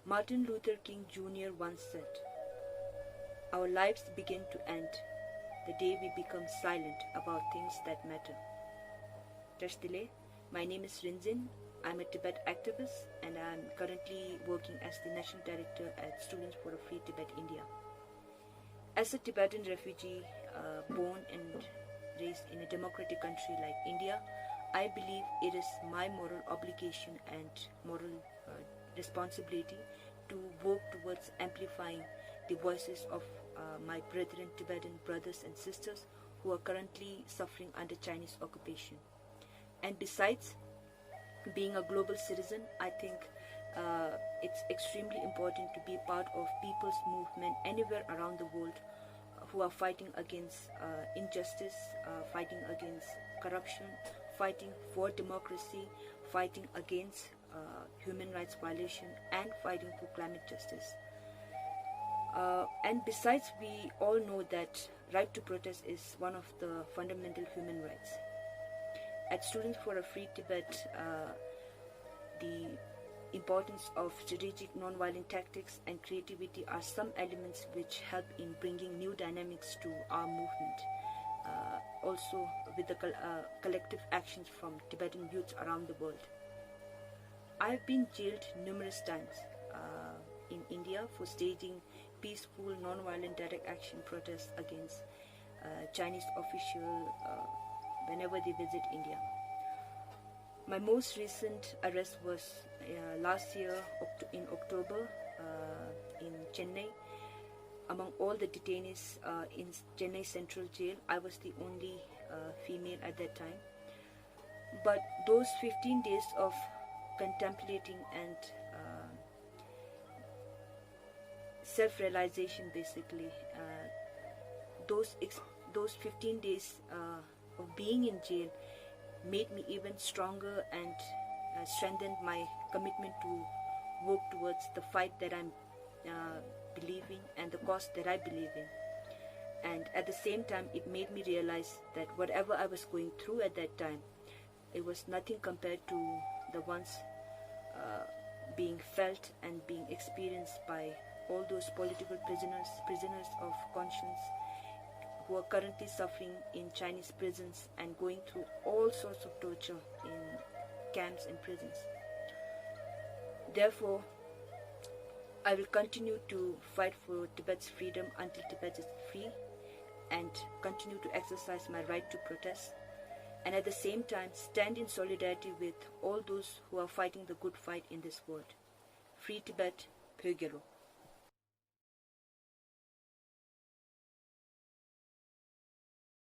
Martin Luther King Jr. once said, "Our lives begin to end the day we become silent about things that matter." Tashdile, my name is Rinzin. I'm a Tibet activist and I'm currently working as the National Director at Students for a Free Tibet India. As a Tibetan refugee born and raised in a democratic country like India, I believe it is my moral obligation and moral responsibility to work towards amplifying the voices of my brethren, Tibetan brothers and sisters who are currently suffering under Chinese occupation. And besides being a global citizen, I think it's extremely important to be part of people's movement anywhere around the world who are fighting against injustice, fighting against corruption, fighting for democracy, fighting against human rights violation, and fighting for climate justice. And besides, we all know that right to protest is one of the fundamental human rights. At Students for a Free Tibet, the importance of strategic nonviolent tactics and creativity are some elements which help in bringing new dynamics to our movement. Also with the collective actions from Tibetan youths around the world. I have been jailed numerous times in India for staging peaceful nonviolent direct action protests against Chinese officials whenever they visit India. My most recent arrest was last year in October in Chennai. Among all the detainees in Chennai Central Jail, I was the only female at that time. But those 15 days of contemplating and self-realization, basically, those 15 days of being in jail made me even stronger and strengthened my commitment to work towards the fight that I'm believing and the cause that I believe in. And at the same time, it made me realize that whatever I was going through at that time, it was nothing compared to the ones being felt and being experienced by all those political prisoners of conscience who are currently suffering in Chinese prisons and going through all sorts of torture in camps and prisons. Therefore, I will continue to fight for Tibet's freedom until Tibet is free and continue to exercise my right to protest, and at the same time stand in solidarity with all those who are fighting the good fight in this world. Free Tibet, Pögelo.